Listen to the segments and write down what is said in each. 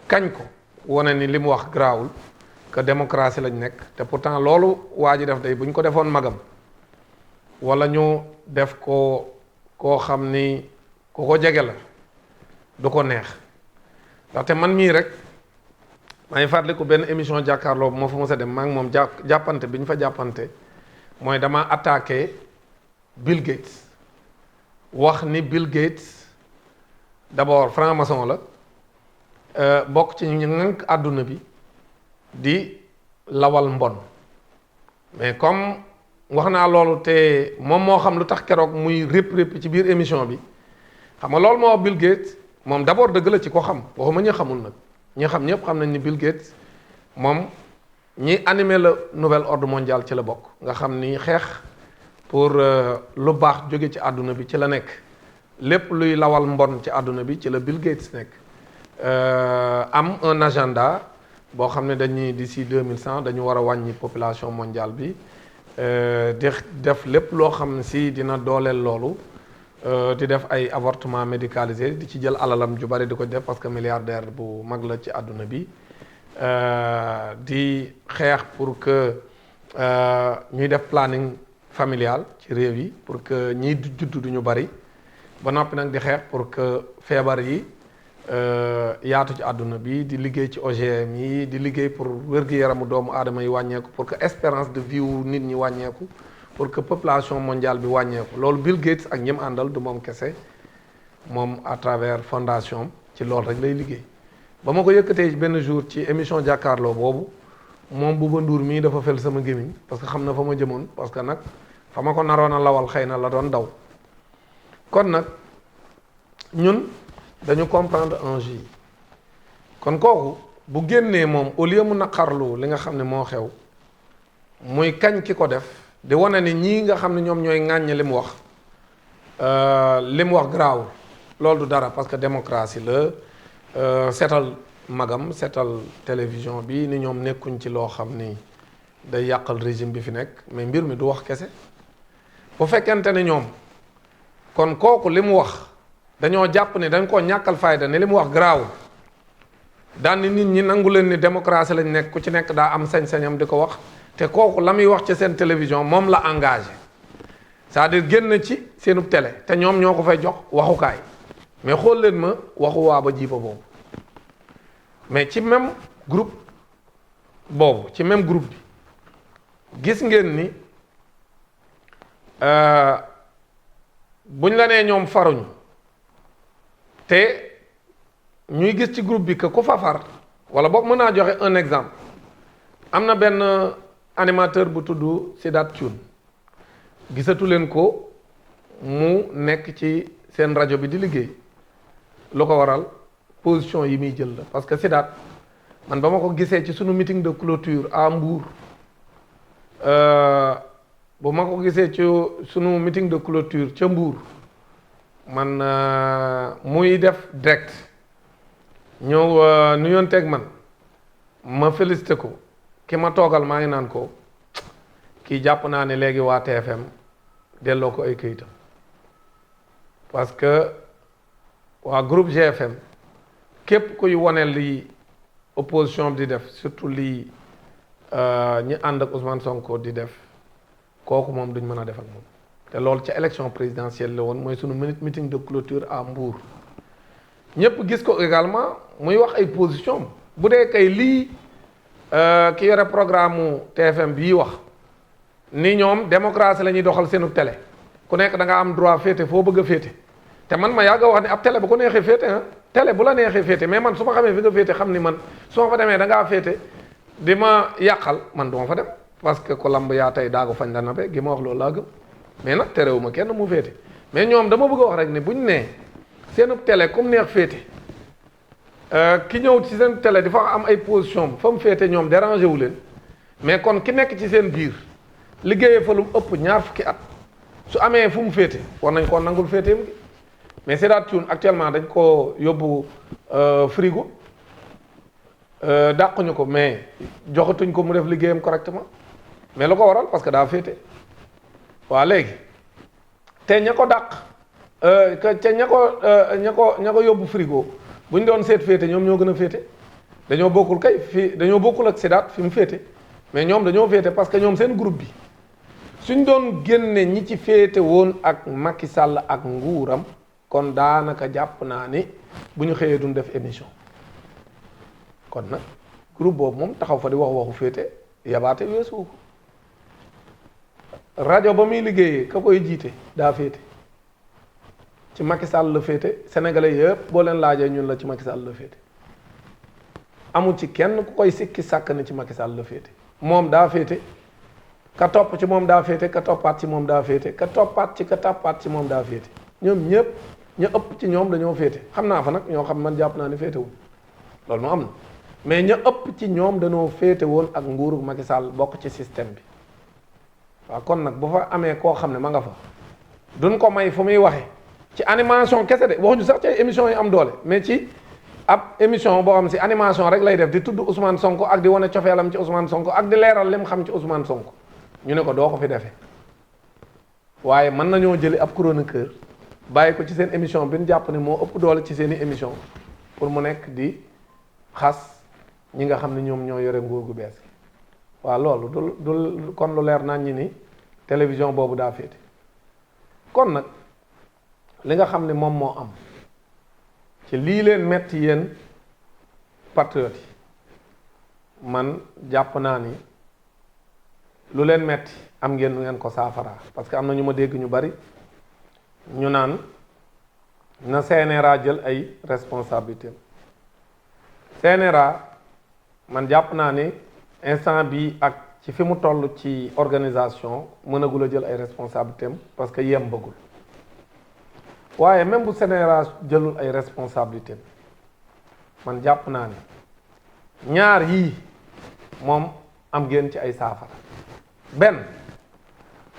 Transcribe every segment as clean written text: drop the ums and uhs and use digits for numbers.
kañ ko wane ni li mu wax garaawul que démocratie lañ nekk te pourtant loolu waa ji def day bu ñu ko defoon magam wala ñu def ko koo xam ni ku ko jege la du ko neex ndaxte man mii rek maa ngi fàttaliku benn émission jàkkaarloo moo fa mos a dem maa ngi moom jàppante bi ñu fa jàppante mooy dama attaqué Bill Gates wax ni Bill Gates d'abord franc-maçon la bokk ci ñu ngànk àdduna bi di lawal mbon mais comme wax naa loolu te moom moo xam lu tax keroog muy répp ci biir émission bi xam nga loolu moo Bill Gates moom d'abord dëgg la ci ko xam waxuma ñi xamul nag ñi xam ñëpp xam nañ ni Bill Gates moom ñi animé le nouvel ordre mondial ci la bokk nga xam ni xeex pour lu baax jóge ci àdduna bi ci la nekk lépp luy lawal mbon ci àdduna bi ci la Bill Gates nekk am un agenda boo xam ne dañuy d'ici 2100 dañu war a wàññi population mondiale bi di def lépp loo xam ne si dina dooleel loolu di def ay avortement médicalisé di ci jël alalam ju bari di ko def parce que milliardaire bu mag la ci àdduna bi di xeex pour que ñuy def planning familial ci réew yi pour que ñiy juddu duñu bari ba noppi nag di xeex pour que feebar yi yaatu ci àdduna bi di liggéey ci OGM yi di liggéey pour wér-gu-yaramu doomu aadama yi wàññeeku pour que espérance de vie wu nit ñi wàññeeku pour que population mondiale bi wàññeeku loolu Bill Gates ak ñim àndal du moom kese moom à travers fondation ci loolu rek lay liggéey ba ma ko yëkkatee benn jour ci émission jàkkaarloo boobu moom Bouba Ndour mii dafa fel sama gémmiñ parce que xam na fa ma jëmoon parce que nag fa ma ko naroon a lawal xëy na la doon daw kon nag ñun dañu comprendre enjeu yi kon kooku bu génnee moom au lieu mu naqarlu li nga xam ne moo xew muy kañ ki ko def di wane ni ñii nga xam ne ñoom ñooy ŋàññ li mu wax garaawul loolu du dara parce que démocratie la seetal magam seetal télévision bi ni ñoom nekkuñ ci loo xam ni day yàqal régime bi fi nekk mais mbir mi du wax kese bu fekkente ne ñoom kon kooku li mu wax dañoo jàpp ne dañ koo ñàkkal fayda ne li mu wax garaawul daan ni nit ñi nangu leen ni démocratie lañ nekk ku ci nekk daa am sañ-sañam di ko wax te kooku la muy wax ci seen télévision moom la engagé c'est-à-dire génn ci seenub télé te ñoom ñoo ko fay jox waxukaay mais xool leen ma waxu waa ba jiiba boobu mais ci même groupe boobu ci même groupe bi gis ngeen ni buñ la nee ñoom faruñu te ñuy gis ci groupe bi que ku fa far wala boog mën naa joxe un exemple am na benn animateur bu tudd Sidaat Thioune gisatu leen ko mu nekk ci seen rajo bi di liggéey lu ko waral position yi muy jël la parce que Sidaat man ba ma ko gisee ci sunu meeting de clôture à Mbour bu ma ko gisee ci sunu meeting de clôture ca Mbour man muy def direct ñëw nuyonteeg man ma félicité ko ki ma toogal maa ngi naan ko kii jàpp naa ne léegi waa TFM delloo ko ay këyitam parce que waa groupe GFM képp kuy wane lii opposition bi di def surtout lii ñi ànd ak Ousmane Sonko di def kooku moom duñ mën a def ak moom te loolu ca élection présidentielle la woon mooy sunu meeting de clôture à Mbour ñëpp gis ko également muy wax ay position bu dee kay lii ki yore programme mu TFM bii wax ni ñoom démocratie la ñuy doxal seenu télé ku nekk da nga am droit féete foo bëgg a féete te man ma yàgg a wax ni ab télé bu ko neexee féete ah télé bu la neexee féete mais man su ma xamee fi nga féete xam ni man su ma fa demee da ngaa féete di ma yàqal man du ma fa dem parce que ku lamb yaa tey daa ko fañ la nabe gi ma wax loolu laa gëm mais nag terewuma kenn mu féete mais ñoom dama bëgg a wax rek ni buñ nee seenu télé comme neex féete ki ñëw ci seen télé di fa am ay position fa mu féete ñoom dérangé wu leen mais kon ki nekk ci seen biir liggéeyee fa lu ëpp ñaar fukki at su amee fu mu féete war nañ koo nangul féeteem gi mais Sidaat Thioune actuellement dañ ko yóbbu frigo dàquñu ko mais joxatuñ ko mu def liggéeyam correctement mais lu ko waral parce que daa féete waa léegi te ña ko dàq te ña ko yóbbu frigo bu ñu doon seet féete ñoom ñoo gën a féete dañoo bokkul kay fii dañoo bokkul ak Sidaat fi mu féete mais ñoom dañoo féete parce que ñoom seen groupe bi suñ doon génne ñi ci féete woon ak Macky Sall ak nguuram kon daanaka jàpp naa ni bu ñu xëyee duñ def émission kon nag groupe boobu moom taxaw fa di waxu féete yabaate weesu ko rajo ba muy liggéeyee ka koy jiite daa féete ci Macky Sall la féete sénégalais yëpp boo leen laajee ñun la ci Macky Sall la féete amul ci kenn ku koy sikki sàkk ni ci Macky Sall la féete moom daa féete ka topp ci moom daa féete ka toppaat ci moom daa féete ka toppaat ci ka toppaat ci moom daa féete ñoom ñëpp ñu ëpp ci ñoom dañoo féete xam naa fa nag ñoo xam man jàpp naa ni féetewul loolu moo am na mais ña ëpp ci ñoom dañoo féete woon ak nguuru Macky Sall bokk ci système bi waaw kon nag bu fa amee koo xam ne ma nga fa duñ ko may fu muy waxe ci animation kese de waxuñu sax ci ay émission yi am doole mais ci ab émission boo xam si animation rek lay def di tudd Ousmane Sonko ak di wane cofeelam ci Ousmane Sonko ak di leeral lim xam ci Ousmane Sonko ñu ne ko doo ko fi defee waaye mën nañoo jëli ab chroniqueur bàyyi ko ci seen émission bi ñu jàpp ne moo ëpp doole ci seen i émission pour mu nekk di xas ñi nga xam ne ñoom ñoo yore nguur gu bees gi waaw loolu du kon lu leer nañ ñi ni télévision boobu daa féete kon nag li nga xam ne moom moo am ci lii leen metti yéen patriotes yi man jàpp naa ni lu leen metti am ngeen ko saafara parce que am na ñu ma dégg ñu bari ñu naan na CNRA jël ay responsabilités CNRA man jàpp naa ni instant bi ak ci fi mu toll ci organisation mënagul a jël ay responsabilités parce que yem bëggul waaye même bu CNRA jëlul ay responsabilités man jàpp naa ni ñaar yii moom am ngeen ci ay saafara benn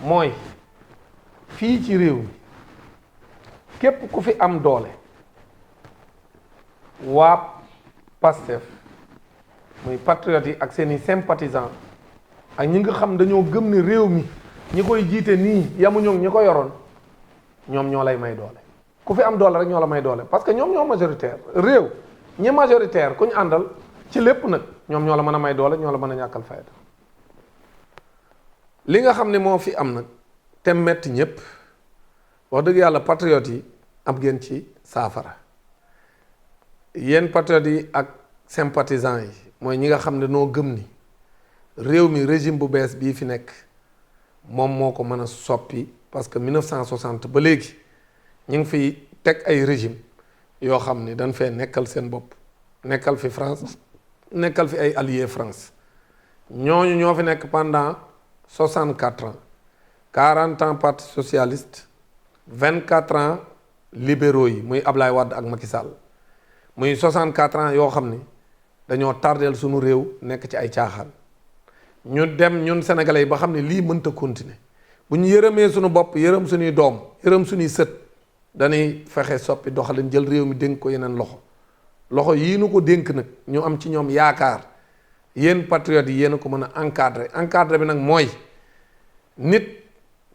mooy fii ci réew mi képp ku fi am doole waa Pastef muy patriotes yi ak seeni sympathisants ak ñi nga xam dañoo gëm ne réew mi ñi koy jiite nii yamuñu ñi ko yoroon ñoom ñoo lay may doole ku fi am doole rek ñoo la may doole parce que ñoom ñoo majoritaire réew ñi majoritaire ku ñu àndal ci lépp nag ñoom ñoo la mën a may doole ñoo la mën a ñàkkal fayda li nga xam ne moo fi am nag te metti ñépp wax dëgg yàlla patriotes yi am ngeen ci saafara yéen patriotes yi ak sympathisants yi mooy ñi nga xam ne noo gëm ni réew mi régime bu bees bii fi nekk moom moo ko mën a soppi parce que 1960 ba léegi ñu ngi fi teg ay régime yoo xam ni dañ fee nekkal seen bopp nekkal fi France nekkal fi ay alliés France ñooñu ñoo fi nekk pendant 64 ans 40 ans parti socialiste 24 ans libéraux yi muy Ablaye Wade ak Macky Sall muy 64 ans yoo xam ni dañoo tardeel suñu réew nekk ci ay caaxaan ñu dem ñun sénégalais yi ba xam ne lii mënta continuer bu ñu yërëmee suñu bopp yërëm suñuy doom yërëm suñuy sët dañuy fexe soppi doxalin jël réew mi dénk ko yeneen loxo yii nu ko dénk nag ñu am ci ñoom yaakaar yéen patriotes yi yéen a ko mën a encadrer bi nag mooy nit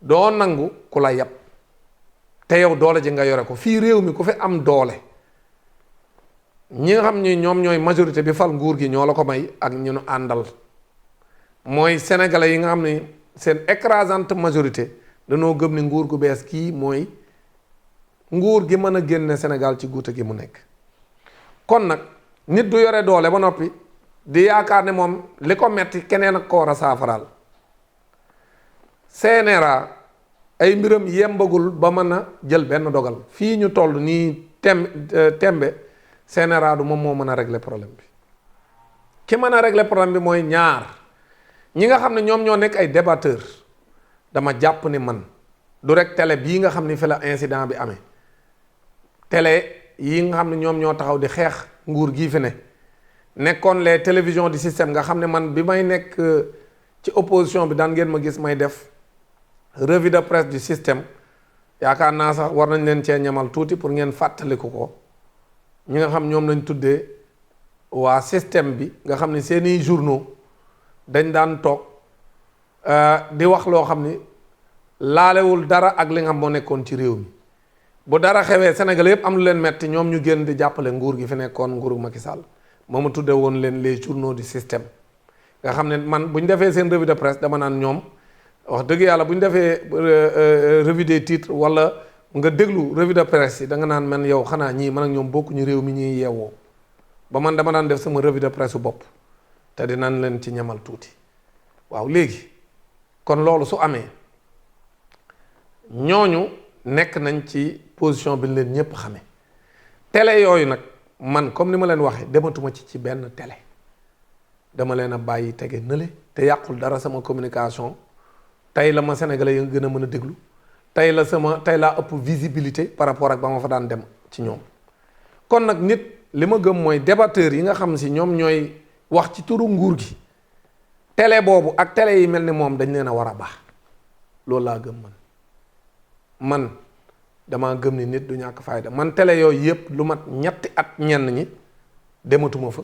doo nangu ku la yab te yow doole ji nga yore ko fii réew mi ku fi am doole ñi nga xam ni ñoom ñooy majorité bi fal nguur gi ñoo la ko may ak ñu nu àndal mooy sénégalais yi nga xam ne seen écrasante majorité dañoo gëm ni nguur gu bees kii mooy nguur gi mën a génne Sénégal ci guute gi mu nekk kon nag nit du yore doole ba noppi di yaakaar ne moom li ko metti keneen ak ko war a saafaraal CNRA ay mbiram yembagul ba mën a jël benn dogal fii ñu toll nii tembe CNRA du moom moo mën a régler problème bi ki mën a régler problème bi mooy ñaar ñi nga xam ne ñoom ñoo nekk ay débatteurs dama jàpp ni man du rek télé bii nga xam ni fi la incident bi amee télé yi nga xam ne ñoom ñoo taxaw di xeex nguur gii fi ne nekkoon les télévisions du système nga xam ne man bi may nekk ci opposition bi daan ngeen ma gis may def revue de presse du système yaakaar naa sax war nañ leen cee ñamal tuuti pour ngeen fàttaliku ko ñi nga xam ñoom lañ tuddee waa système bi nga xam ne seeni journaux dañ daan toog di wax loo xam ni laalewul dara ak li nga xam moo nekkoon ci réew mi bu dara xewee Sénégal yëpp am lu leen metti ñoom ñu génn di jàppale nguur gi fi nekkoon nguuru Macky Sall moo ma tudde woon leen les journaux du système nga xam ne man bu ñu defee seen revue de presse dama naan ñoom wax dëgg yàlla bu ñu defee revue des titres wala nga déglu revue de presse yi da nga naan man yow xanaa ñii man ak ñoom bokkuñu réew mi ñuy yeewoo ba man dama daan def sama revue de presse bopp te dinañ leen ci ñamal tuuti waaw léegi kon loolu su amee ñooñu nekk nañ ci position bi leen ñëpp xamee télé yooyu nag man comme ni ma leen waxee dematuma ci benn télé dama leen a bàyyi tege nële te yàqul dara sama communication tey la ma sénégalais yi gën a mën a déglu tey laa ëpp visibilité par rapport ak ba ma fa daan dem ci ñoom kon nag nit li ma gëm mooy débatteurs yi nga xam si ñoom ñooy wax ci turu nguur gi télé boobu ak télé yi mel ni moom dañ leen a war a baax loolu laa gëm man damaa gëm ni nit du ñàkk fayda man télé yooyu yëpp lu mat ñetti at ñenn ñi dematuma fa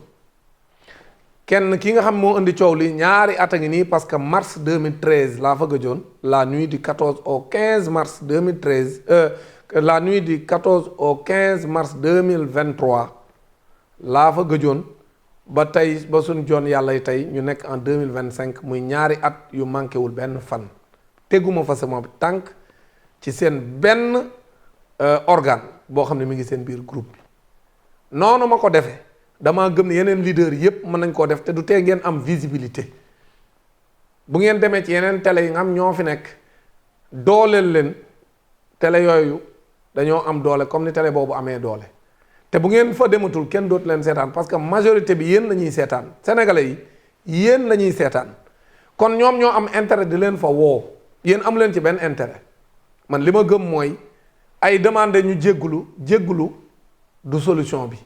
kenn ki nga xam moo indi coow li ñaari at a ngi nii parce que mars 2013 laa fa gëjoon la nuit du 14 au 15 mars 2013 la nuit du 14 au 15 mars 2023 laa fa gëjoon ba tey ba suñ joon yàlla tey ñu nekk en 2025 muy ñaari at yu manqué wul benn fan teguma fa sama tànk ci seen benn organe boo xam ne mi ngi seen biir groupe bi noonu ma ko defee damaa gëm ne yeneen leader yépp mën nañ koo def te du tee ngeen am visibilité bu ngeen demee ci yeneen télé yi nga xam ñoo fi nekk dooleel leen télé yooyu dañoo am doole comme ni télé boobu amee doole te bu ngeen fa dematul kenn dootu leen seetaan parce que majorité bi yéen la ñuy seetaan sénégalais yi yéen la ñuy seetaan kon ñoom ñoo am intérêt di leen fa woo yéen amu leen ci benn intérêt man li ma gëm mooy ay demandé ñu jéggulu du solution bi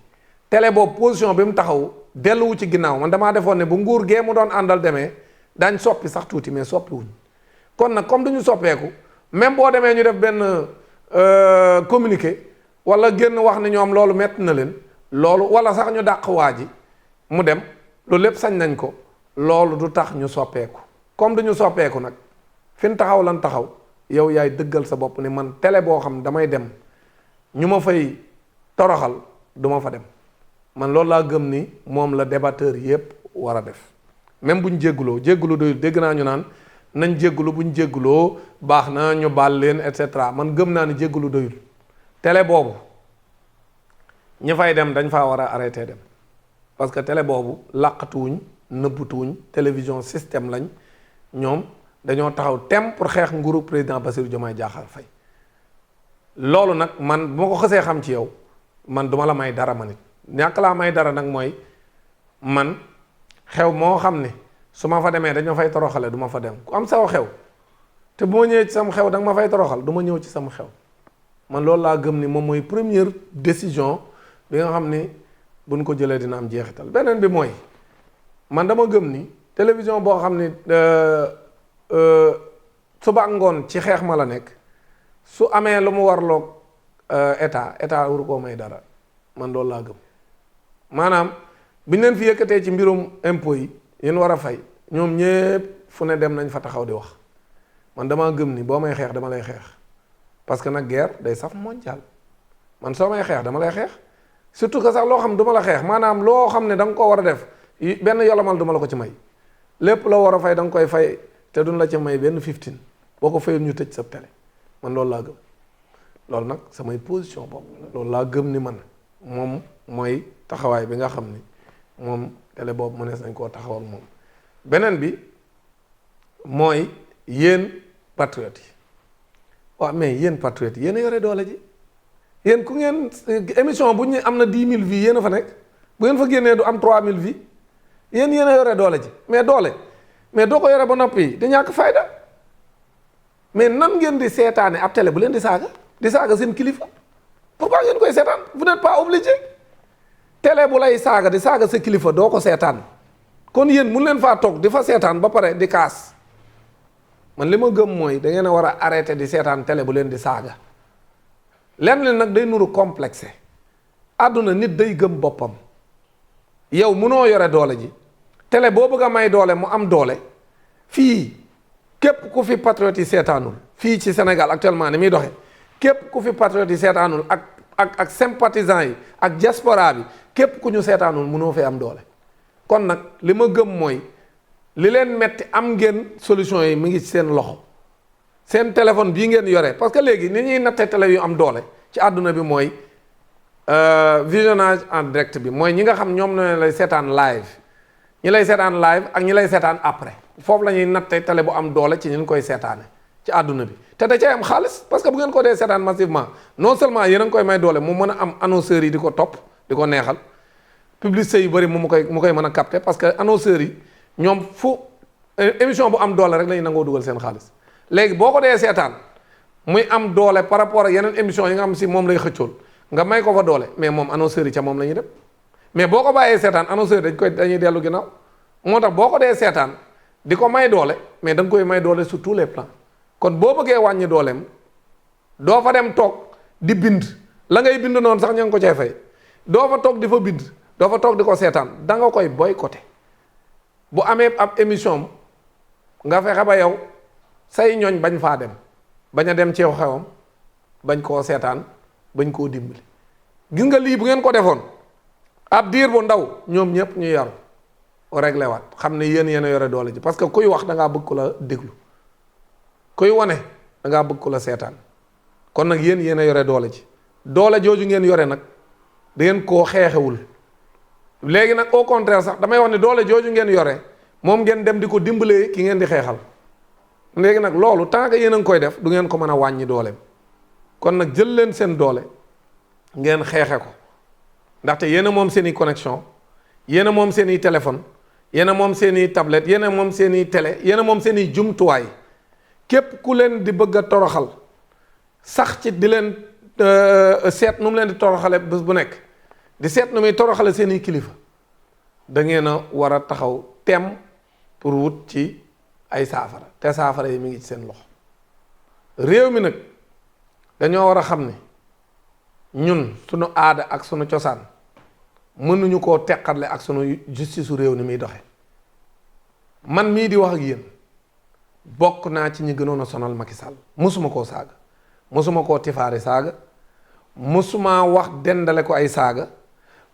télé boobu position bi mu taxaw delluwu ci ginnaaw man damaa defoon ne bu nguur gee mu doon àndal demee daañ soppi sax tuuti mais soppi wuñ kon nag comme duñu soppeeku même boo demee ñu def benn communiqué wala génn wax ne ñoom loolu metti na leen loolu wala sax ñu dàq waa ji mu dem loolu lépp sañ nañ ko loolu du tax ñu soppeeku comme duñu soppeeku nag fi ñu taxaw lan taxaw yow yaay dëggal sa bopp ni man télé boo xam damay dem ñu ma fay toroxal du ma fa dem man loolu laa gëm ni moom la débatteur yépp war a def même buñ jégguloo jéggulu doyul dégg naa ñu naan nañ jéggulu buñ jégguloo baax na ñu baal leen et cetera man gëm naa ni jéggulu doyul télé boobu ñi fay dem dañ faa war a arrêté dem parce que télé boobu làqatuwuñ nëbbutuwuñ télévision système lañ ñoom dañoo taxaw tem pour xeex nguuru président Bassirou Diomaye Diakhar Faye loolu nag man bu ma ko xësee xam ci yow man duma la may dara ma nit ñàkk laa may dara nag mooy man xew moo xam ne su ma fa demee dañoo fay toroxale du ma fa dem ku am saw xew te bu ma ñëwee ci sama xew da nga ma fay toroxal du ma ñëw ci sama xew man loolu laa gëm ni moom mooy première décision bi nga xam ni buñ ko jëlee dina am jeexital beneen bi mooy man dama gëm ni télévision boo xam ni suba ngoon ci xeex ma la nekk su amee lu mu warloog état waru koo may dara man loolu laa gëm maanaam bi ñu leen fi yëkkatee ci mbirum impôt yi yéen war a fay ñoom ñépp fu ne dem nañ fa taxaw di wax man damaa gëm ni boo may xeex dama lay xeex parce que nag guerre day saf mondial man soo may xeex dama lay xeex surtout que sax loo xam duma la xeex maanaam loo xam ne da nga koo war a def benn yolomal duma la ko ci may lépp loo war a fay da nga koy fay te duñ la ci may benn 15 boo ko fayul ñu tëj sa télé man loolu laa gëm loolu nag samay position boobu loolu laa gëm ni man moom mooy taxawaay bi nga xam ni moom télé boobu mënees nañ koo taxawal moom beneen bi mooy yéen patriotes yi waaw mais yéen patriotes yi yéen a yore doole ji yéen ku ngeen émission bu ñu am na 10 000 vies yéen a fa nekk bu ngeen fa génnee du am 3 000 vies yéen a yore doole ji mais doole mais doo ko yore ba noppi di ñàkk fayda mais nan ngeen di seetaane ab télé bu leen di saaga seen kilifa pourquoi ngeen koy seetaan vous n'êtes pas obligé télé bu lay saaga di saaga sa kilifa doo ko seetaan kon yéen mun leen faa toog di fa seetaan ba pare di kaas man li ma gëm mooy da ngeen a war a arrêté di seetaan télé bu leen di saaga lenn leen nag day nuru complexé àdduna nit day gëm boppam yow munoo yore doole ji télé boo bëgg a may doole mu am doole fii képp ku fi patriote yi seetaanul fii ci Sénégal actuellement ni muy doxe képp ku fi patriote yi seetaanul ak ak sympathisants yi ak diaspora bi képp ku ñu seetaanul mënoo fee am doole. kon nag li ma gëm mooy li leen metti am ngeen solution yi mi ngi ci seen loxo seen téléphone bii ngeen yore parce que léegi ni ñuy nattee télé yu am doole ci àdduna bi mooy visionnage en direct bi mooy ñi nga xam ñoom ñoo lay seetaan live ñi lay seetaan live ak ñi lay seetaan après foofu la ñuy nattee télé bu am doole ci ñu koy seetaane ci àdduna bi te da cay am xaalis parce que bu ngeen ko dee seetaan massivement non seulement yéen a ngi koy may doole mu mën a am annonceurs yi di ko topp di ko neexal publicité yu bëri mu koy mën a capter parce que annonceurs yi ñoom fu émission bu am doole rek la ñuy nangoo dugal seen xaalis léegi boo ko dee seetaan muy am doole par rapport ak yeneen émission yi nga xam si moom lay xëccool nga may ko fa doole mais moom annonceurs yi ca moom la ñuy dem mais boo ko bàyyee seetaan annonceurs yi dañuy dellu ginnaaw moo tax boo ko dee seetaan di ko may doole mais da nga koy may doole sur tous les plans kon boo bëggee wàññi dooleem doo fa dem toog di bind la ngay bind noonu sax ña ngi ko cee fay doo fa toog di fa bind doo fa toog di ko seetaan da nga koy boycotté bu amee ab émission nga fexe ba yow say ñooñ bañ faa dem bañ a dem ci xewam bañ koo seetaan bañ koo dimbali gis nga lii bu ngeen ko defoon ab diir bu ndaw ñoom ñëpp ñu yaru réglé waat xam ne yéen a yore doole ji parce que kuy wax da ngaa bëgg ko la déglu kuy wane da ngaa bëgg ko la seetaan kon nag yéen a yore doole ji doole jooju ngeen yore nag da ngeen koo xeexewul léegi nag au contraire sax damay wax ne doole jooju ngeen yore moom ngeen dem di ko dimbalee ki ngeen di xeexal léegi nag loolu tant que yéen a ngi koy def du ngeen ko mën a wàññi dooleem kon nag jël leen seen doole ngeen xeexe ko ndaxte yéen a moom seen i connexion yéen a moom seen i téléphone yéen a moom seen i tablette yéen a moom seen i télé yéen a moom seen i jumtuwaay képp ku leen di bëgg a toroxal sax ci di leen seet nu mu leen di toroxale bés bu nekk di seet nu muy toroxale seen i kilifa da ngeen a war a taxaw tem pour wut ci ay saafara te saafara yi mi ngi ci seen loxo réew mi nag dañoo war a xam ne ñun sunu aada ak sunu cosaan mënuñu koo teqatle ak sunu justice su réew ni muy doxe man mii di wax ak yéen bokk naa ci ñi gënoon a sonal Macky Sall mosuma koo saaga mosuma koo tifaari saaga mosuma wax dendale ko ay saaga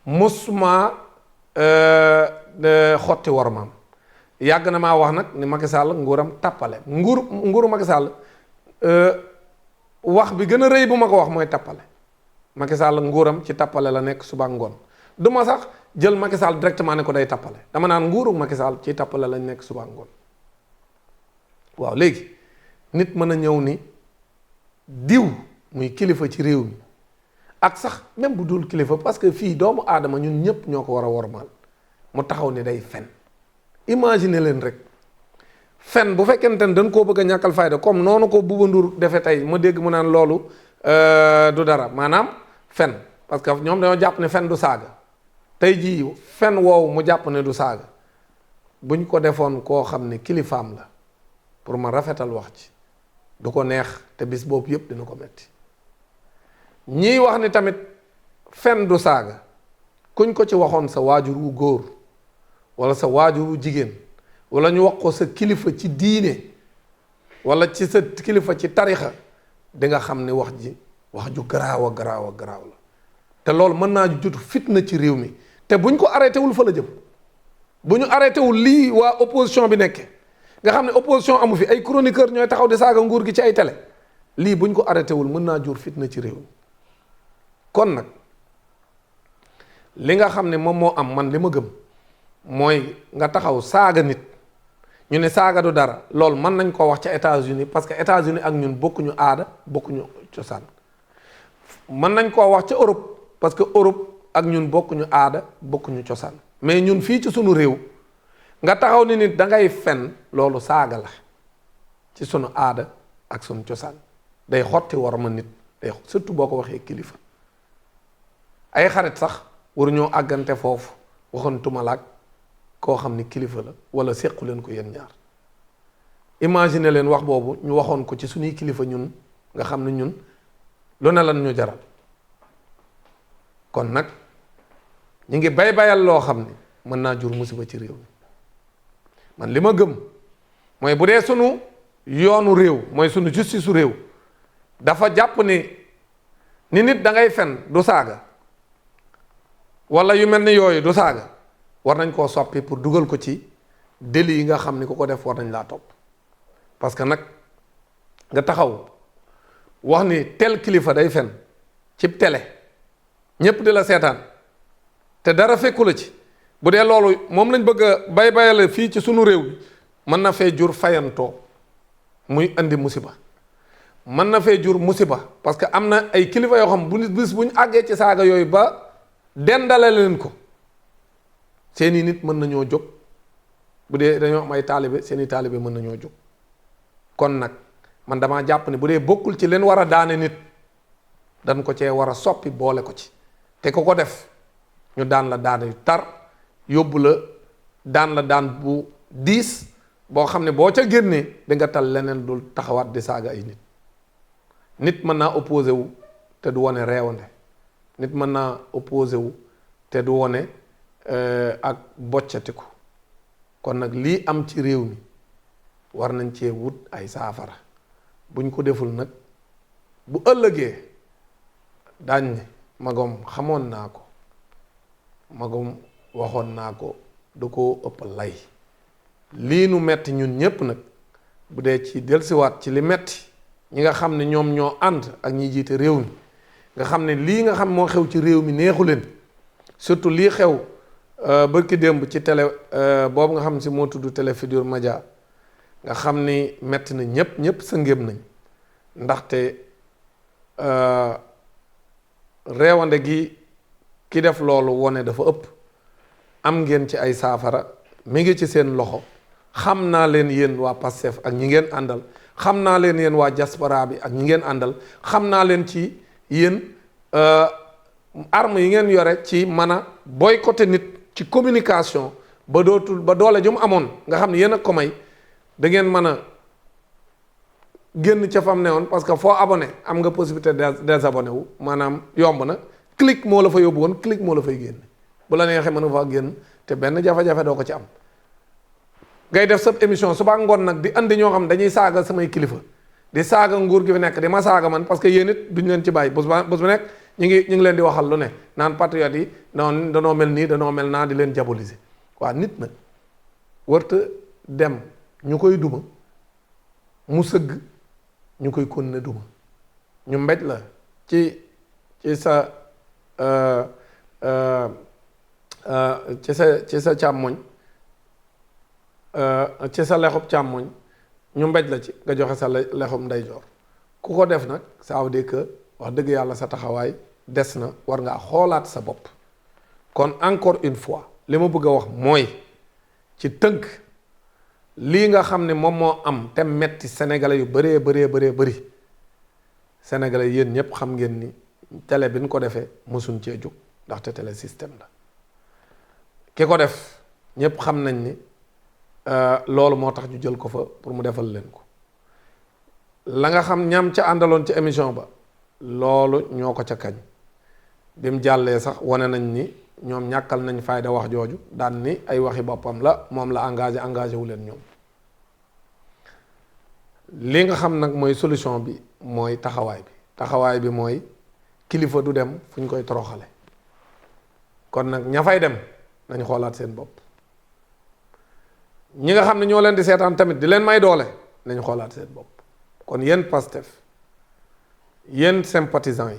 mosuma xotti wormaam yàgg na maa wax nag ni Macky Sall nguuram tappale nguuru Macky Sall wax bi gën a rëy bu ma ko wax mooy tappale Macky Sall nguuram ci tappale la nekk suba ngoon du ma sax jël Macky Sall directement ne ko day tappale dama naan nguuru Macky Sall ci tappale lañ nekk suba ngoon waaw léegi nit mën a ñëw ni diw muy kilifa ci réew mi ak sax même bu dul kilifa parce que fii doomu aadama ñun ñëpp ñoo ko war a wormaal mu taxaw ni day fen imagine leen rek fen bu fekkente ne dañ koo bëgg a ñàkkal fayda comme noonu ko Bouba Ndour defe tey ma dégg mu naan loolu du dara maanaam fen parce que ñoom dañoo jàpp ne fen du saaga tey jii fen woowu mu jàpp ne du saaga buñ ko defoon koo xam ne kilifaam la pour ma rafetal wax ci du ko neex te bis boobu yëpp dina ko metti ñiy wax ni tamit fen du saaga kuñ ko ci waxoon sa waajur wu góor wala sa waajur wu jigéen wala ñu wax ko sa kilifa ci diine wala ci sa kilifa ci tarixa di nga xam ne wax ji wax ju garaaw a garaaw a garaaw la te loolu mën naa jut fitna ci réew mi te buñ ko arrêté wul fa la jëm bu ñu arrêté wul lii waa opposition bi nekke nga xam ne opposition amu fi ay chroniqueur ñooy taxaw di saaga nguur gi ci ay télé lii buñ ko arrêté wul mën naa jur fitna ci réew mi kon nag li nga xam ne moom moo am man li ma gëm mooy nga taxaw saaga nit ñu ne saaga du dara loolu mën nañ koo wax ca États-Unis parce que États-Unis ak ñun bokkuñu aada bokkuñu cosaan mën nañ koo wax ca Europe parce que Europe ak ñun bokkuñu aada bokkuñu cosaan mais ñun fii ci sunu réew nga taxaw ni nit da ngay fen loolu saaga la ci sunu aada ak sunu cosaan day xotti war ma nit day surtout boo ko waxee kilifa ay xarit sax waruñoo àggante foofu waxantuma laag koo xam ni kilifa la wala séqu leen ko yéen ñaar imagine leen wax boobu ñu waxoon ko ci suñuy kilifa ñun nga xam ne ñun lu ne lan ñu jaral kon nag ñu ngi bayal loo xam ne mën naa jur musiba ci réew mi man li ma gëm mooy bu dee sunu yoonu réew mooy sunu justice su réew dafa jàpp ni ni nit da ngay fen du saaga wala yu mel ni yooyu du saaga war nañ koo soppi pour dugal ko ci délit yi nga xam ni ku ko def war nañ laa topp parce que nag nga taxaw wax ni tel kilifa day fen cib télé ñépp di la seetaan te dara fekku la ci bu dee loolu moom lañ bëgg a bayale fii ci sunu réew bi mën na fee jur fayantoo muy indi musiba mën na fee jur musiba parce que am na ay kilifa yoo xam bu nit bis bu ñu àggee ci saaga yooyu ba dendale leen ko seeni nit mën nañoo jóg bu dee dañoo am ay taalibe seeni taalibe mën nañoo jóg kon nag man damaa jàpp ne bu dee bokkul ci leen war a daane nit dañ ko cee war a soppi boole ko ci te ko def ñu daan la daan yu tar yóbbu la daan bu diis boo xam ne boo ca génnee di nga tal leneen dul taxawaat di saaga ay nit mën naa opposé wu te du wone reewande nit mën naa opposé wu te du wone ak boccatiku kon nag lii am ci réew mi war nañ cee wut ay saafara buñ ko deful nag bu ëllëgee daañ ne magom xamoon naa ko magom waxoon naa ko du ko ëpp lay lii nu metti ñun ñépp nag bu dee ci delsiwaat ci li metti ñi nga xam ne ñoom ñoo ànd ak ñi jiite réew mi nga xam ne lii nga xam moo xew ci réew mi neexu leen surtout lii xew bërki démb ci télé boobu nga xam si moo tudd Télé Futurs Médias nga xam ni metti na ñépp sa ngéem nañ ndaxte reewande gi ki def loolu wone dafa ëpp am ngeen ci ay saafara mi ngi ci seen loxo xam naa leen yéen waa Pastef ak ñi ngeen àndal xam naa leen yéen waa diaspora bi ak ñi ngeen àndal xam naa leen ci yéen arme yi ngeen yore ci mën a boycotter nit ci communication ba dootul ba doole ju mu amoon nga xam ne yéen a ko may da ngeen mën a génn ca fam ne woon parce que foo abonné am nga possibilité désabonné wu maanaam yomb na clic moo la fa yóbbu woon clic moo la fay génn bu la neexee mën nga faa génn te benn jafe-jafe doo ko ci am ngay def sa émission suba ngoon nag di andi ñoo xam dañuy saaga samay kilifa di saaga nguur gi fi nekk di ma saaga man parce que yéen it duñ leen ci bàyyi bés bu nekk ñu ngi leen di waxal lu ne naan patriotes yi non danoo mel nii danoo mel naa di leen diaboliser waa nit nag warta dem ñu koy duma mu sëgg ñu koy continuer duma ñu mbéj la ci sa ci sa càmmoñ ci sa lexub càmmoñ ñu mbéj la ci nga joxe sa lexub ndeyjoor ku ko def nag ça veut dire que wax dëgg yàlla sa taxawaay des na war ngaa xoolaat sa bopp kon encore une fois li ma bëgg a wax mooy ci tënk lii nga xam ne moom moo am te metti sénégalais yu bëree bëri sénégalais yéen ñëpp xam ngeen ni télé bi ñu ko defee mosuñ cee jóg ndaxte télé système la ki ko def ñëpp xam nañ ni loolu moo tax ñu jël ko fa pour mu defal leen ko la nga xam ñam ca àndaloon ci émission ba loolu ñoo ko ca kañ bi mu jàllee sax wane nañ ni ñoom ñàkkal nañ fayda wax jooju daan ni ay waxi boppam la moom la engagé wu leen ñoom li nga xam nag mooy solution bi mooy taxawaay bi mooy kilifa du dem fu ñu koy toroxale kon nag ña fay dem nañ xoolaat seen bopp ñi nga xam ne ñoo leen di seetaan tamit di leen may doole nañ xoolaat seen bopp kon yéen Pastef yéen sympathisants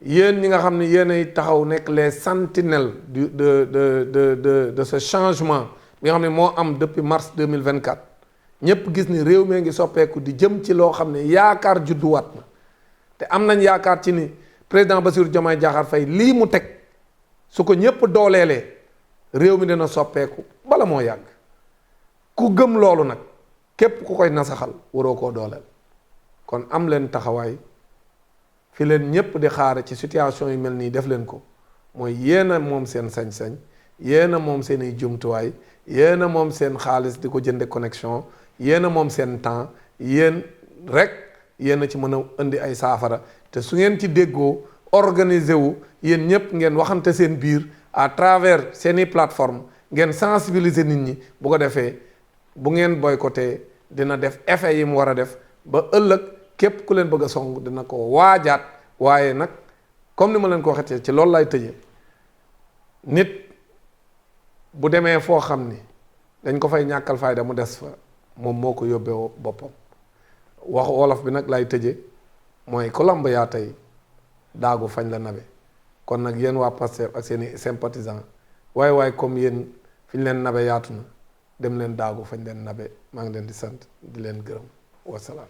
yi yéen ñi nga xam ne yéenay taxaw nekk les sentinelles de ce changement bi nga xam ne moo am depuis mars 2024 ñépp gis ni réew mee ngi soppeeku di jëm ci loo xam ne yaakaar judduwaat na te am nañ yaakaar ci ni président Bassirou Diomaye Diakhar Faye lii mu teg su ko ñépp dooleelee réew mi dina soppeeku bala moo yàgg ku gëm loolu nag képp ku koy nasaxal waroo koo dooleel kon am leen taxawaay fi leen ñépp di xaare ci situation yu mel nii def leen ko mooy yéen a moom seen sañ-sañ yéen a moom seen ay jumtuwaay yéen a moom seen xaalis di ko jënde connexion yéen a moom seen temps yéen rek yéen a ci mën a indi ay saafara te su ngeen ci déggoo organiser wu yéen ñépp ngeen waxante seen biir à travers seeni plateforme ngeen sensibiliser nit ñi bu ko defee bu ngeen boycotté dina def effet yi mu war a def ba ëllëg képp ku leen bëgg a song dina ko waajaat waaye nag comme ni ma leen ko waxee ci loolu lay tëjee nit bu demee foo xam ni dañ ko fay ñàkkal fayda mu des fa moom moo ko yóbbee boppam waxu wolof bi nag lay tëjee mooy ku lamb yaa tey daagu fañ la nabe kon nag yéen waa Pastef ak seeni sympathisants waaye comme yéen fi ñu leen nabe yaatu na dem leen daagu fañ leen nabe maa ngi leen di sant di leen gërëm wasalaam